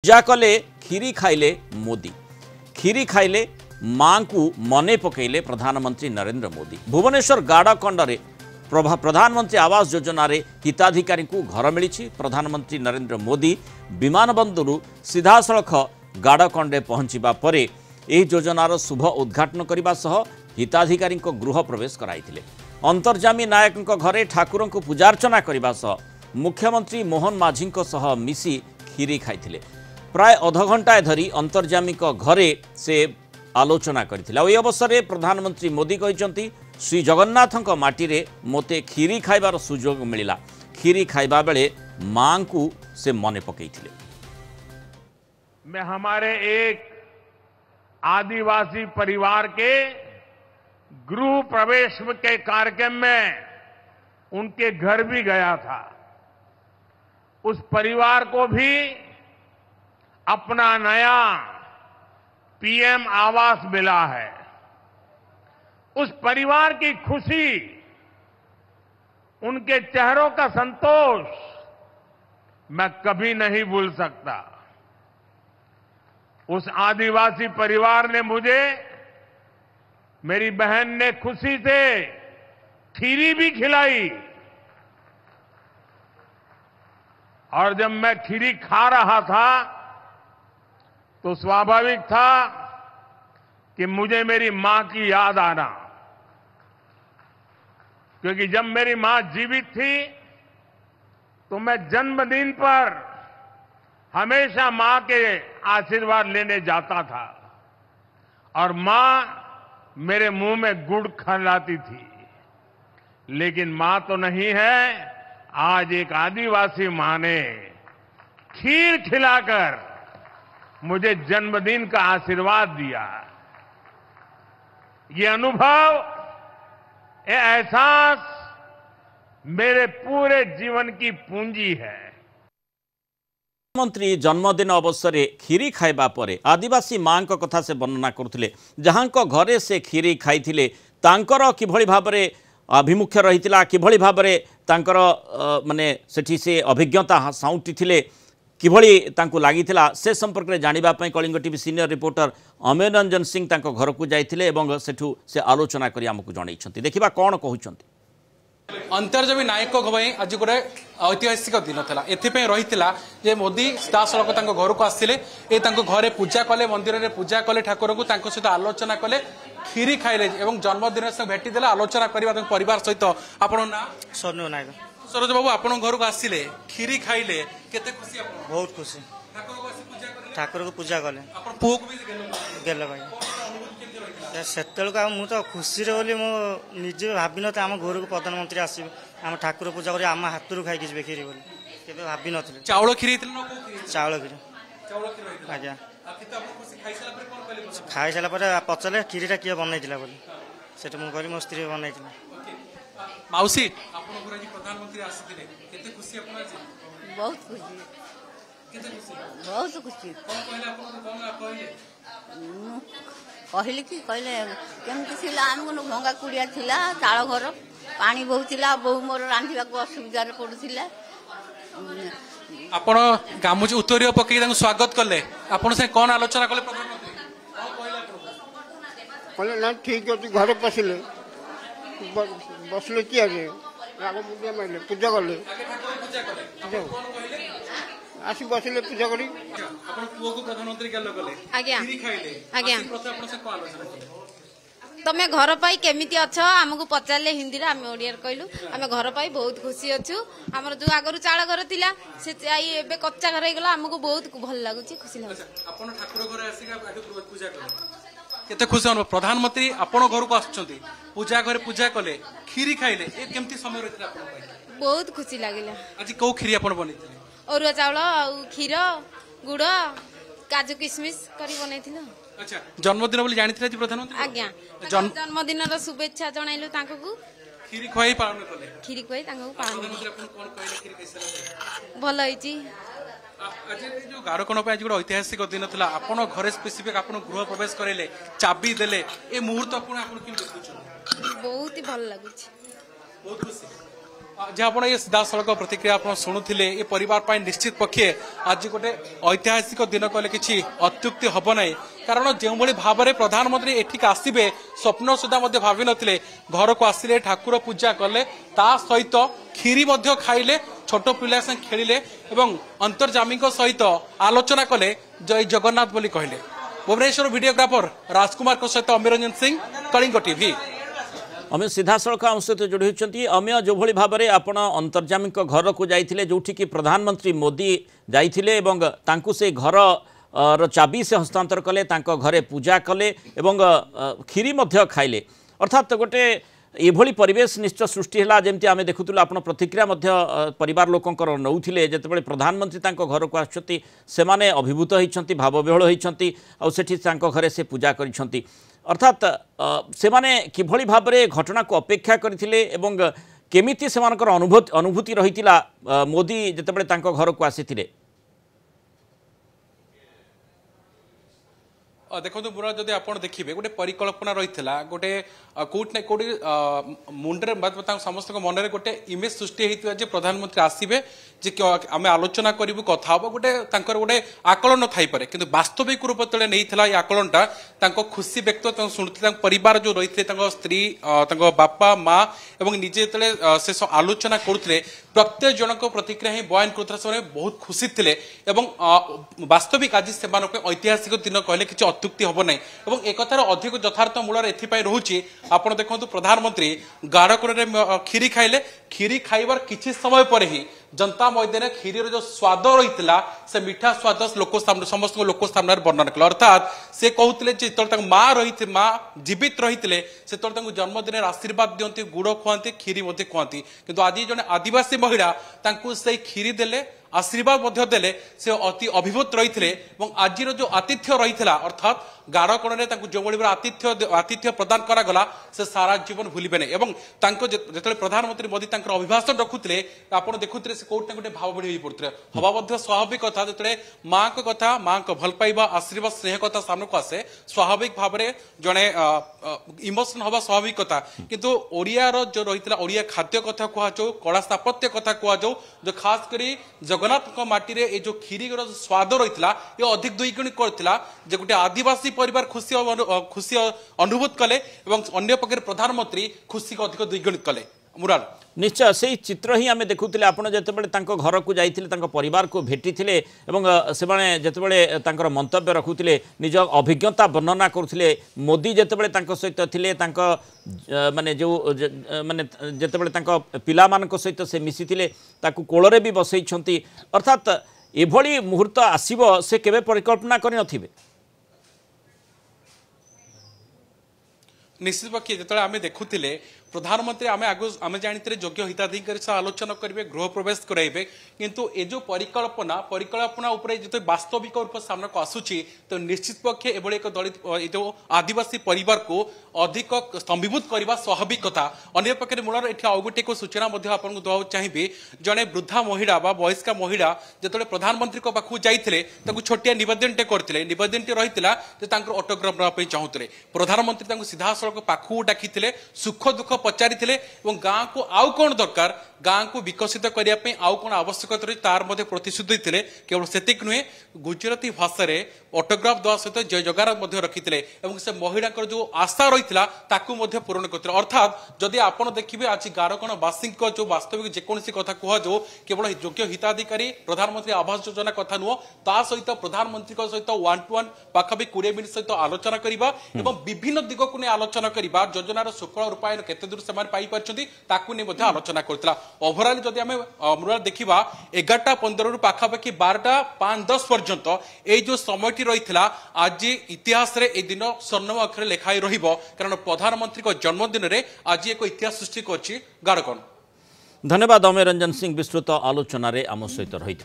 पूजा कले खीरी खाइले मोदी खीरी खाइले मां को मने पकेले प्रधानमंत्री नरेंद्र मोदी। भुवनेश्वर गाड़कंडे प्रधानमंत्री आवास योजना रे हिताधिकारी को घर मिली। प्रधानमंत्री नरेंद्र मोदी विमान बंदर सीधा सड़ख गाड़कंडे पहुंचवा पर योजनार शुभ उद्घाटन करने सह हिताधिकारी गृह प्रवेश कराइथिले। अंतर्जामी नायक घरे ठाकुर को पूजार्चना करने सह मुख्यमंत्री मोहन माझी सह मिसी खीरी खाइथिले। प्राय अध घंटाए धरी अंतर्जामी घरे से आलोचना करथिला। ओइ अवसर में प्रधानमंत्री मोदी कहते श्री जगन्नाथ माटी रे मोते खीरी खाइबार सुजोग मिलिला। खीरी खाइबा बेले मां को से मने पकईथिले। मैं हमारे एक आदिवासी परिवार के गृह प्रवेश के कार्यक्रम में उनके घर भी गया था। उस परिवार को भी अपना नया पीएम आवास मिला है। उस परिवार की खुशी, उनके चेहरों का संतोष मैं कभी नहीं भूल सकता। उस आदिवासी परिवार ने मुझे, मेरी बहन ने खुशी से खीरी भी खिलाई और जब मैं खीरी खा रहा था तो स्वाभाविक था कि मुझे मेरी मां की याद आना, क्योंकि जब मेरी मां जीवित थी तो मैं जन्मदिन पर हमेशा मां के आशीर्वाद लेने जाता था और मां मेरे मुंह में गुड़ खिलाती थी। लेकिन मां तो नहीं है, आज एक आदिवासी मां ने खीर खिलाकर मुझे जन्मदिन का आशीर्वाद दिया। ये अनुभव, ये एहसास मेरे पूरे जीवन की पूंजी है। प्रधानमंत्री जन्मदिन अवसर में खीरी खाइबा परे आदिवासी मां कथा से वर्णना करथिले। जहां घरे से खीरी खाइथिले तांकर किभଳି भाबरे अभिमुख्य रहितिला, किभଳି भाबरे तांकर माने सेठी से अभिज्ञता साउंटी थिले, किभଳି तांको लागिथिला से संपर्क में जानिबा पई Kalinga TV senior reporter Amey Ranjan Singh तांको घर को जाइथिले एवं सेठू से आलोचना करी हमकु जणाइछंती। देखिबा कोन कहउछंती। अंतर्जामी नायक आज गोटे ऐतिहासिक दिन था। एथपाई रही जे मोदी सीधासलख घर को आसते घरे पूजा कले, मंदिर में पूजा कले, ठाकुर को सहित आलोचना कले, खीरी खाइले और जन्मदिन से भेटी देले आलोचना करने परिवार सहित। आपण ना सरोज नायक। सरोज बाबू आप घर को आसिले, खीरी खाइले, केते खुशी? बहुत खुशी। ठाकुर को पूजा कले, पुओ को भी गेल भाई से मु तो खुशी बोली निजे भावी न आम घर को प्रधानमंत्री आस ठाकुर पूजा कर आम हाथ रू खाई खीरी बोली केवे भावी न। चाउल खीरी चाउल खीरी आज्ञा खाई सारा पचारे खीरीटा किए बनई बोली से मुझे मो स्त्री बनई। मौसी बहुत खुशी, बहुत खुशी। कहली कि कहले केमती थिला आमको भंगा कुड़िया थिला, चाल घर पानी बहुला, बहु मोर रांधिबा को असुविधा पड़ुथिला। आपण गामुची उत्तरीय पकई स्वागत कले, आपण से कौन आलोचना कले? प्रधानमंत्री कहले ना ठीक अछि, घर पसिले बसले किया जे पूजा कले आसी बसले पूजा करी। आपण पुओ को प्रधानमंत्री केलो कले, आज्ञा खीरी खाइले, आज्ञा प्रथा आपण से को आलोचना कले? तमे घर पाई केमिति अछ हमकु पचारले हिंदी रे हम ओडिया कहलु। आमे घर पाई बहुत खुशी अछु। हमर जो आगरु चाळ घर थिला से एबे कच्चा घर हेगला, हमकु बहुत भल लागुची, खुशी लागुची। आपण ठाकुर घर आसी के आगे पूजा कले, केते खुशी हो? प्रधानमंत्री आपण घर को आछंती, पूजा घर पूजा कले, खीरी खाइले, ए केमती समय रहितला आपण पाई? बहुत खुशी लागिला। आज को खीरी आपण बनिथिले? अरुआ चाउल, क्षीर, गुड़, काजू किशमिश करी बनैथिला। अच्छा, जन्मदिन बोली जानिथिले जी प्रधानमंत्री? आज्ञा जन्मदिन रो शुभेच्छा जणाइलु तांको को। खीरी खुआई पालन कले, खीरी खुआई तांको पालन। प्रधानमंत्री आपण कोन कहले खीरी कैसे भल होईची? आज जो गाड़कण आज गोटे ऐतिहासिक दिन था, आपण घरे स्पेसिफिक आपण गृह प्रवेश करेले, चाबी देले, ए मुहूर्त आपण केम देखुछन? बहुत ही भल लागुची, बहुत खुशी। जे आप सीधा सड़क प्रतिक्रिया आप शुणुले ये परिवार पर निश्चित पक्षे आज गोटे ऐतिहासिक दिन कहले किसी अत्युक्ति हम ना कारण जो भाव में प्रधानमंत्री एठिक आसवे स्वप्न सुधा भावी नथिले घर को आसिले ठाकुर पूजा कले ता सहित खीरी खाइले छोट पिला से खेलिले एवं अंतर्जामी सहित आलोचना कले जय जगन्नाथ बोली कहले। भुवनेश्वर वीडियोग्राफर राजकुमार सहित अमीरंजन सिंह, कलिंग टीवी। अमे सीधा सड़क आम सहित जोड़ी होती अमे जो भाव में आपण अंतर्जामी घर को जाइए जोठी कि प्रधानमंत्री मोदी जाइए से घर चाबी से हस्तांतर कले घरे पूजा कले खीरी खाइले अर्थात गोटे एभली परिवेश निश्चय सृष्टि है जमती आम देखुलु आप प्रतिक्रिया परिवार लोकंर नौथिले जितेबाला प्रधानमंत्री घर को आसुच्च से अभिभूत होती भावविहल होती आठी घरे से पूजा कर अर्थात से माने किभली भाव में घटना को अपेक्षा करथिले एवं केमिति सेमानकर अनुभूति रही मोदी जितेबाला घर को आसीथिले। देखो बुरा जदि आप देखिए गोटे परिकल्पना रही है गोटे कौट ना कौटी मुंडे समस्त मन में गोटे इमेज सृष्टि होता प्रधानमंत्री आसवे जे आम आलोचना करूँ कथा हम गोटे गोटे आकलन थी कि वास्तविक रूप जो नहीं आकलनटा खुशी व्यक्त शुणुते परिवार जो रही थे स्त्री बापा माँ और निजे जो आलोचना करुले प्रत्येक जनक प्रतिक्रिया ही बयान कर बहुत खुशी थे वास्तविक आज से ऐतिहासिक दिन कहले कि अत्युक्ति हम ना और एक अधिक यथार्थ मूल एपाई रोचे आप देखो प्रधानमंत्री गाड़कोण खीरी खाइले खीरी खाइबार किछि समय पर ही जनता मैदान खीरी जो स्वाद रही से मीठा स्वाद समस्त लोक सामने वर्णन कले अर्थात से कहते जो माँ रही माँ जीवित रही से जन्मदिन आशीर्वाद दिखती गुड़ खुआती खीरी खुआती किंतु आज जड़े आदिवासी महिला से खीरी देले आशीर्वाद देले से अति अभिभूत रही थे आज जो आतिथ्य रही अर्थात गाड़कोण जो आतिथ्य प्रदान करागला से सारा जीवन भूलिबे नहीं जो प्रधानमंत्री मोदी अभिभाषण रखुले आप देखुते कौटे गोटे भाव बड़ी पड़ते हवा स्वाभाविक कथा जो माँ को कथा माँ को भल पाइबा आशीर्वाद स्नेह कथा सामने को आसे स्वाभाविक भाव में जड़े इमोशन हवा स्वाभाविक कथा किंतु ओडियार जो रही ओडिया खाद्य कथा कहु कला स्थापत्य कथा कहु जो खास करी जगन्नाथ माटी रे जो खीरी स्वाद रही ये अधिक दुईगुणी करथिला जे गोटे आदिवासी परिवार खुशी अनुभूत कले अन्य पक्षे प्रधानमंत्री खुशी को अधिक द्विगुणित कले। मुराल निश्चय से चित्र ही आम देखुले आप जो घर को जाइए परिवार को भेटी से मंतव्य रखुले निज अभिज्ञता वर्णना करुले मोदी जितेबाला सहित थे माने जो माने जितेबाला पिला सहित से मिसी कोଳରେ भी बसई अर्थात एभली मुहूर्त आसीबो से केबे परिकल्पना करि नथिबे। निश्चित पक्षे जो आम देखुले प्रधानमंत्री आम जानते योग्य हिताधिकारी सह आलोचना करेंगे गृह प्रवेश कराइबे किंतु ये जो परिकल्पना उपरे जो वास्तविक रूप सामने को आसूची तो निश्चित पक्षे एभली एक दलित जो आदिवासी परिवार को अधिक स्तंभीभूत करने स्वाभाविक कथा। अन्य पक्षे मूल ये आउ गोटे सूचना आपको देवा चाहिए जड़े वृद्धा महिला वयस्का महिला जो प्रधानमंत्री पाखु जाइए छोटिया नवेदनटे करते नवेदनटे रही ऑटोग्राफ नापी चाहूले प्रधानमंत्री सीधा सड़क पाखु डाकी सुख दुख पचारि गाँ को आउ कौन दरकार गाँ को विकसित करने आउ कौन आवश्यकता रही तार प्रतिश्रुति थे केवल सेतिक नुहे गुजराती भाषा ऑटोग्राफ देवा सहित जय जगन्नाथ रखी से महिला जो आशा रही पूरण करते अर्थात जदि आप देखिए आज गाड़कोणवासी जो वास्तविक जेकोसी कथा कहु केवल योग्य हिताधिकारी प्रधानमंत्री आवास योजना कथा नुह ता सहित प्रधानमंत्री सहित 1-to-1 पाखापी 20 मिनिट सहित आलोचना करवा विभिन्न दिग को आलोचना करवा योजनार सुफल रूपायन केते दूर से नहीं आलोचना करता। ओभरऑल जदि आम मुराल देखा 11:15 पाखापाखि 12:05-10 पर्यंत ये जो समय रही आज इतिहास रे ए दिन स्वर्णम अक्षर लेखाई रहिबो कारण प्रधानमंत्री को जन्मदिन रे आज एक इतिहास सृष्टि करछि गाड़कोण। धन्यवाद अमीरंजन सिंह विस्तृत आलोचन आम सहित रही।